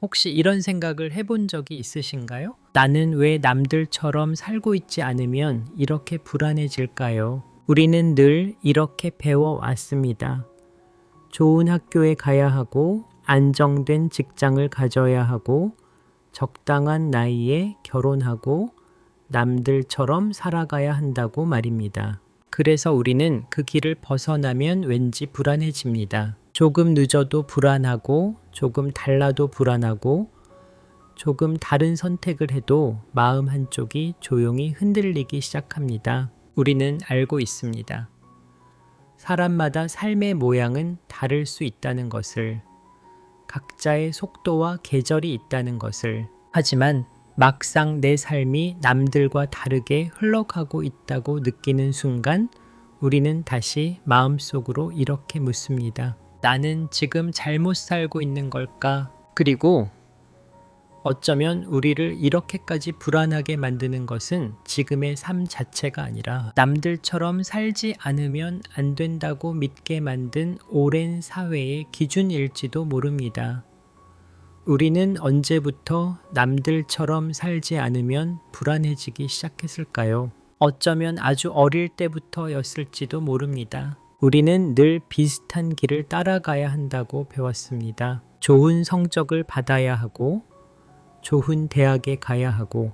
혹시 이런 생각을 해본 적이 있으신가요? 나는 왜 남들처럼 살고 있지 않으면 이렇게 불안해질까요? 우리는 늘 이렇게 배워왔습니다. 좋은 학교에 가야 하고, 안정된 직장을 가져야 하고, 적당한 나이에 결혼하고, 남들처럼 살아가야 한다고 말입니다. 그래서 우리는 그 길을 벗어나면 왠지 불안해집니다. 조금 늦어도 불안하고, 조금 달라도 불안하고, 조금 다른 선택을 해도 마음 한쪽이 조용히 흔들리기 시작합니다. 우리는 알고 있습니다. 사람마다 삶의 모양은 다를 수 있다는 것을, 각자의 속도와 계절이 있다는 것을, 하지만 막상 내 삶이 남들과 다르게 흘러가고 있다고 느끼는 순간 우리는 다시 마음속으로 이렇게 묻습니다. 나는 지금 잘못 살고 있는 걸까? 그리고 어쩌면 우리를 이렇게까지 불안하게 만드는 것은 지금의 삶 자체가 아니라 남들처럼 살지 않으면 안 된다고 믿게 만든 오랜 사회의 기준일지도 모릅니다. 우리는 언제부터 남들처럼 살지 않으면 불안해지기 시작했을까요? 어쩌면 아주 어릴 때부터였을지도 모릅니다. 우리는 늘 비슷한 길을 따라가야 한다고 배웠습니다. 좋은 성적을 받아야 하고, 좋은 대학에 가야 하고,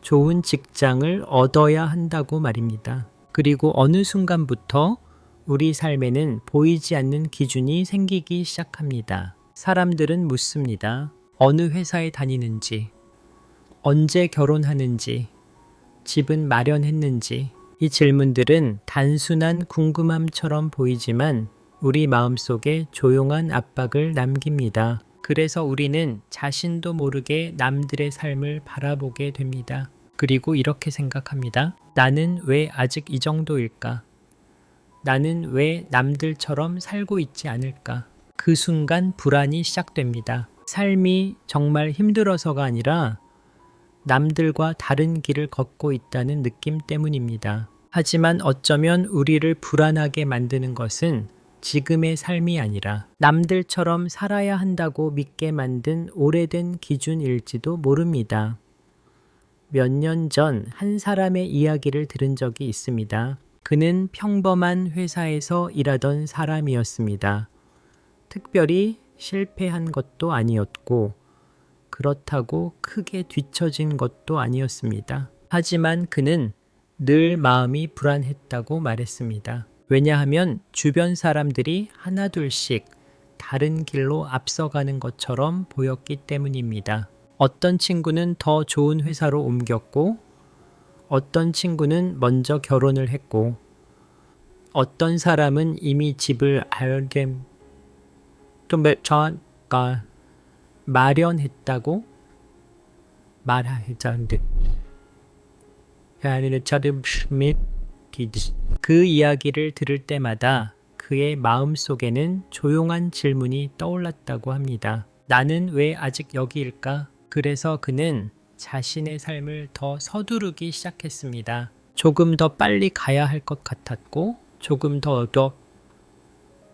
좋은 직장을 얻어야 한다고 말입니다. 그리고 어느 순간부터 우리 삶에는 보이지 않는 기준이 생기기 시작합니다. 사람들은 묻습니다. 어느 회사에 다니는지, 언제 결혼하는지, 집은 마련했는지. 이 질문들은 단순한 궁금함처럼 보이지만 우리 마음속에 조용한 압박을 남깁니다. 그래서 우리는 자신도 모르게 남들의 삶을 바라보게 됩니다. 그리고 이렇게 생각합니다. 나는 왜 아직 이 정도일까? 나는 왜 남들처럼 살고 있지 않을까? 그 순간 불안이 시작됩니다. 삶이 정말 힘들어서가 아니라 남들과 다른 길을 걷고 있다는 느낌 때문입니다. 하지만 어쩌면 우리를 불안하게 만드는 것은 지금의 삶이 아니라 남들처럼 살아야 한다고 믿게 만든 오래된 기준일지도 모릅니다. 몇 년 전 한 사람의 이야기를 들은 적이 있습니다. 그는 평범한 회사에서 일하던 사람이었습니다. 특별히 실패한 것도 아니었고, 그렇다고 크게 뒤처진 것도 아니었습니다. 하지만 그는 늘 마음이 불안했다고 말했습니다. 왜냐하면 주변 사람들이 하나둘씩 다른 길로 앞서가는 것처럼 보였기 때문입니다. 어떤 친구는 더 좋은 회사로 옮겼고, 어떤 친구는 먼저 결혼을 했고, 어떤 사람은 이미 집을 알게 마련했다고 말하자는데 그 이야기를 들을 때마다 그의 마음속에는 조용한 질문이 떠올랐다고 합니다. 나는 왜 아직 여기일까? 그래서 그는 자신의 삶을 더 서두르기 시작했습니다. 조금 더 빨리 가야 할 것 같았고, 조금 더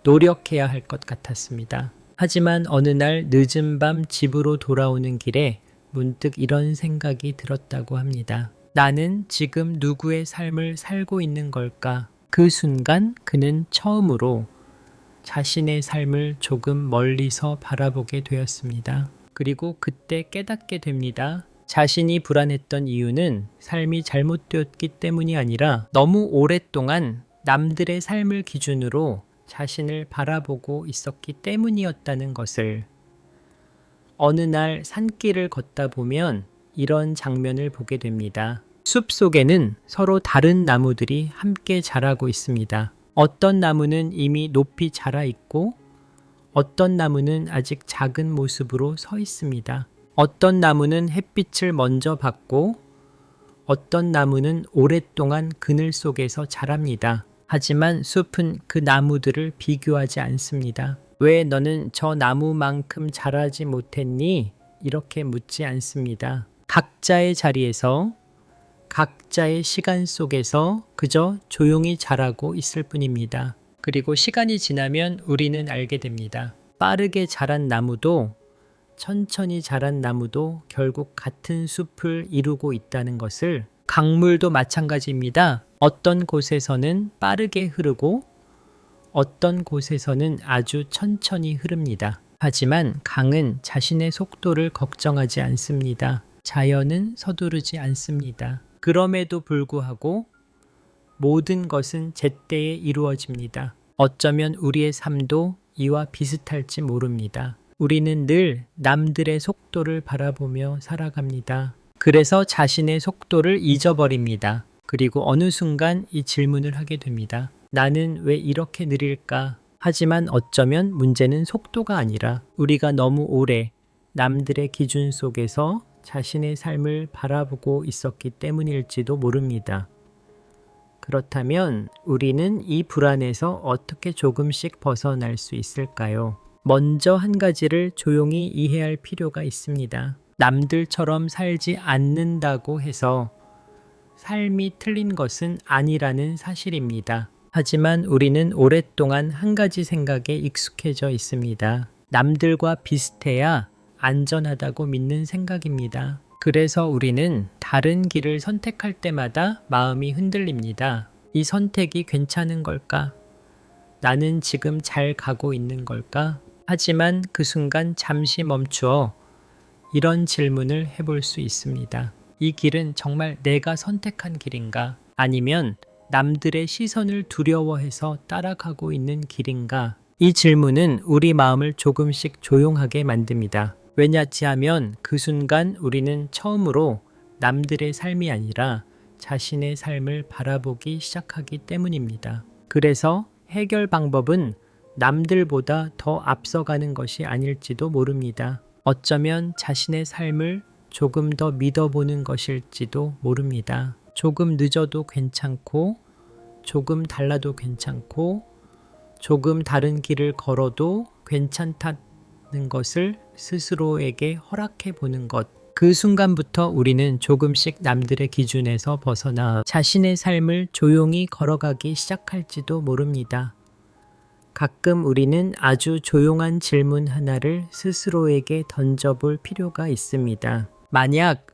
노력해야 할 것 같았습니다. 하지만 어느 날 늦은 밤 집으로 돌아오는 길에 문득 이런 생각이 들었다고 합니다. 나는 지금 누구의 삶을 살고 있는 걸까? 그 순간 그는 처음으로 자신의 삶을 조금 멀리서 바라보게 되었습니다. 그리고 그때 깨닫게 됩니다. 자신이 불안했던 이유는 삶이 잘못되었기 때문이 아니라 너무 오랫동안 남들의 삶을 기준으로 자신을 바라보고 있었기 때문이었다는 것을. 어느 날 산길을 걷다 보면 이런 장면을 보게 됩니다. 숲 속에는 서로 다른 나무들이 함께 자라고 있습니다. 어떤 나무는 이미 높이 자라 있고, 어떤 나무는 아직 작은 모습으로 서 있습니다. 어떤 나무는 햇빛을 먼저 받고, 어떤 나무는 오랫동안 그늘 속에서 자랍니다. 하지만 숲은 그 나무들을 비교하지 않습니다. 왜 너는 저 나무만큼 자라지 못했니? 이렇게 묻지 않습니다. 각자의 자리에서, 각자의 시간 속에서 그저 조용히 자라고 있을 뿐입니다. 그리고 시간이 지나면 우리는 알게 됩니다. 빠르게 자란 나무도 천천히 자란 나무도 결국 같은 숲을 이루고 있다는 것을, 강물도 마찬가지입니다. 어떤 곳에서는 빠르게 흐르고 어떤 곳에서는 아주 천천히 흐릅니다. 하지만 강은 자신의 속도를 걱정하지 않습니다. 자연은 서두르지 않습니다. 그럼에도 불구하고 모든 것은 제때에 이루어집니다. 어쩌면 우리의 삶도 이와 비슷할지 모릅니다. 우리는 늘 남들의 속도를 바라보며 살아갑니다. 그래서 자신의 속도를 잊어버립니다. 그리고 어느 순간 이 질문을 하게 됩니다. 나는 왜 이렇게 느릴까? 하지만 어쩌면 문제는 속도가 아니라 우리가 너무 오래 남들의 기준 속에서 자신의 삶을 바라보고 있었기 때문일지도 모릅니다. 그렇다면 우리는 이 불안에서 어떻게 조금씩 벗어날 수 있을까요? 먼저 한 가지를 조용히 이해할 필요가 있습니다. 남들처럼 살지 않는다고 해서 삶이 틀린 것은 아니라는 사실입니다. 하지만 우리는 오랫동안 한 가지 생각에 익숙해져 있습니다. 남들과 비슷해야 안전하다고 믿는 생각입니다. 그래서 우리는 다른 길을 선택할 때마다 마음이 흔들립니다. 이 선택이 괜찮은 걸까? 나는 지금 잘 가고 있는 걸까? 하지만 그 순간 잠시 멈추어 이런 질문을 해볼 수 있습니다. 이 길은 정말 내가 선택한 길인가? 아니면 남들의 시선을 두려워해서 따라가고 있는 길인가? 이 질문은 우리 마음을 조금씩 조용하게 만듭니다. 왜냐지 하면 그 순간 우리는 처음으로 남들의 삶이 아니라 자신의 삶을 바라보기 시작하기 때문입니다. 그래서 해결 방법은 남들보다 더 앞서가는 것이 아닐지도 모릅니다. 어쩌면 자신의 삶을 조금 더 믿어보는 것일지도 모릅니다. 조금 늦어도 괜찮고, 조금 달라도 괜찮고, 조금 다른 길을 걸어도 괜찮다는 것을 스스로에게 허락해 보는 것. 그 순간부터 우리는 조금씩 남들의 기준에서 벗어나 자신의 삶을 조용히 걸어가기 시작할지도 모릅니다. 가끔 우리는 아주 조용한 질문 하나를 스스로에게 던져볼 필요가 있습니다. 만약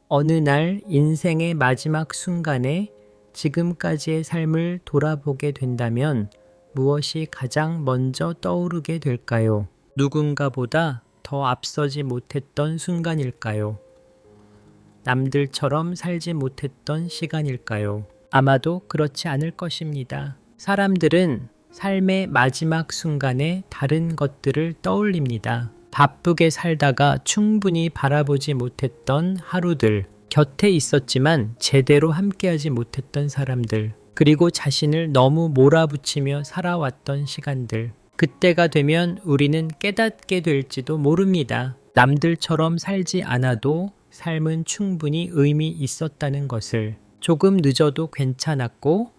어느 날 인생의 마지막 순간에 지금까지의 삶을 돌아보게 된다면 무엇이 가장 먼저 떠오르게 될까요? 누군가보다 더 앞서지 못했던 순간일까요? 남들처럼 살지 못했던 시간일까요? 아마도 그렇지 않을 것입니다. 사람들은 삶의 마지막 순간에 다른 것들을 떠올립니다. 바쁘게 살다가 충분히 바라보지 못했던 하루들, 곁에 있었지만 제대로 함께하지 못했던 사람들, 그리고 자신을 너무 몰아붙이며 살아왔던 시간들. 그때가 되면 우리는 깨닫게 될지도 모릅니다. 남들처럼 살지 않아도 삶은 충분히 의미 있었다는 것을, 조금 늦어도 괜찮았고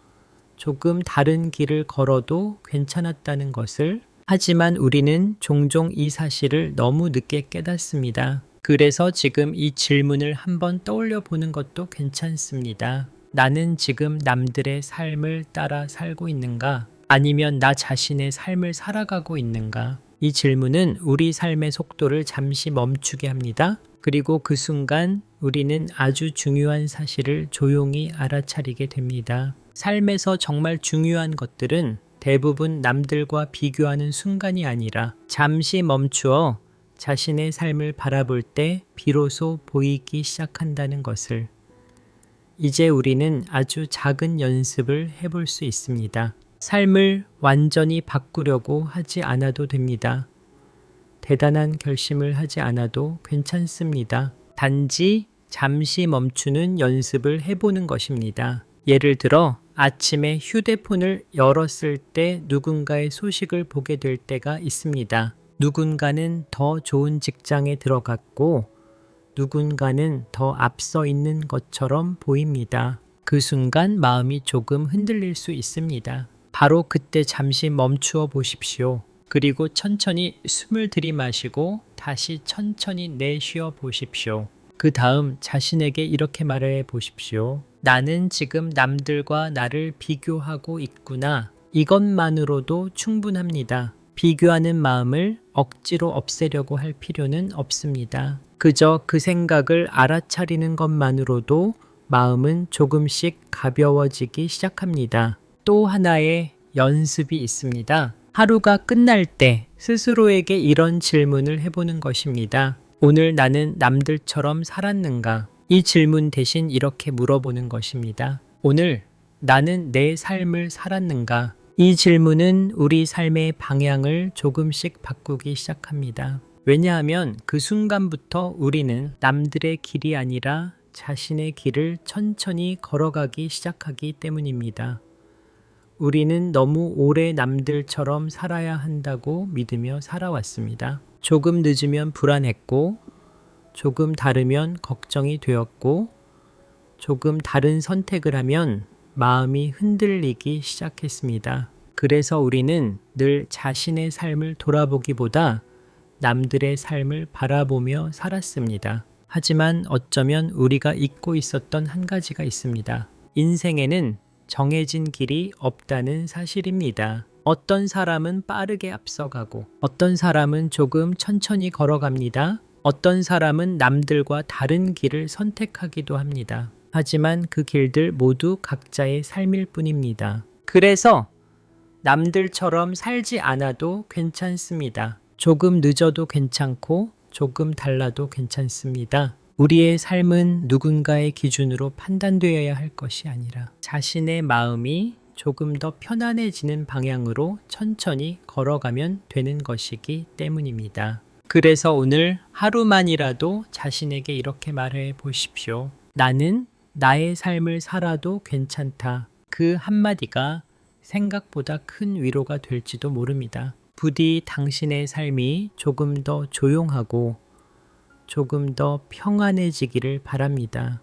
조금 다른 길을 걸어도 괜찮았다는 것을. 하지만 우리는 종종 이 사실을 너무 늦게 깨닫습니다. 그래서 지금 이 질문을 한번 떠올려 보는 것도 괜찮습니다. 나는 지금 남들의 삶을 따라 살고 있는가? 아니면 나 자신의 삶을 살아가고 있는가? 이 질문은 우리 삶의 속도를 잠시 멈추게 합니다. 그리고 그 순간 우리는 아주 중요한 사실을 조용히 알아차리게 됩니다. 삶에서 정말 중요한 것들은 대부분 남들과 비교하는 순간이 아니라 잠시 멈추어 자신의 삶을 바라볼 때 비로소 보이기 시작한다는 것을. 이제 우리는 아주 작은 연습을 해볼 수 있습니다. 삶을 완전히 바꾸려고 하지 않아도 됩니다. 대단한 결심을 하지 않아도 괜찮습니다. 단지 잠시 멈추는 연습을 해보는 것입니다. 예를 들어 아침에 휴대폰을 열었을 때 누군가의 소식을 보게 될 때가 있습니다. 누군가는 더 좋은 직장에 들어갔고 누군가는 더 앞서 있는 것처럼 보입니다. 그 순간 마음이 조금 흔들릴 수 있습니다. 바로 그때 잠시 멈추어 보십시오. 그리고 천천히 숨을 들이마시고 다시 천천히 내쉬어 보십시오. 그 다음 자신에게 이렇게 말해 보십시오. 나는 지금 남들과 나를 비교하고 있구나. 이것만으로도 충분합니다. 비교하는 마음을 억지로 없애려고 할 필요는 없습니다. 그저 그 생각을 알아차리는 것만으로도 마음은 조금씩 가벼워지기 시작합니다. 또 하나의 연습이 있습니다. 하루가 끝날 때 스스로에게 이런 질문을 해보는 것입니다. 오늘 나는 남들처럼 살았는가? 이 질문 대신 이렇게 물어보는 것입니다. 오늘 나는 내 삶을 살았는가? 이 질문은 우리 삶의 방향을 조금씩 바꾸기 시작합니다. 왜냐하면 그 순간부터 우리는 남들의 길이 아니라 자신의 길을 천천히 걸어가기 시작하기 때문입니다. 우리는 너무 오래 남들처럼 살아야 한다고 믿으며 살아왔습니다. 조금 늦으면 불안했고, 조금 다르면 걱정이 되었고, 조금 다른 선택을 하면 마음이 흔들리기 시작했습니다. 그래서 우리는 늘 자신의 삶을 돌아보기보다 남들의 삶을 바라보며 살았습니다. 하지만 어쩌면 우리가 잊고 있었던 한 가지가 있습니다. 인생에는 정해진 길이 없다는 사실입니다. 어떤 사람은 빠르게 앞서가고, 어떤 사람은 조금 천천히 걸어갑니다. 어떤 사람은 남들과 다른 길을 선택하기도 합니다. 하지만 그 길들 모두 각자의 삶일 뿐입니다. 그래서 남들처럼 살지 않아도 괜찮습니다. 조금 늦어도 괜찮고 조금 달라도 괜찮습니다. 우리의 삶은 누군가의 기준으로 판단되어야 할 것이 아니라 자신의 마음이 조금 더 편안해지는 방향으로 천천히 걸어가면 되는 것이기 때문입니다. 그래서 오늘 하루만이라도 자신에게 이렇게 말해 보십시오. 나는 나의 삶을 살아도 괜찮다. 그 한마디가 생각보다 큰 위로가 될지도 모릅니다. 부디 당신의 삶이 조금 더 조용하고 조금 더 평안해지기를 바랍니다.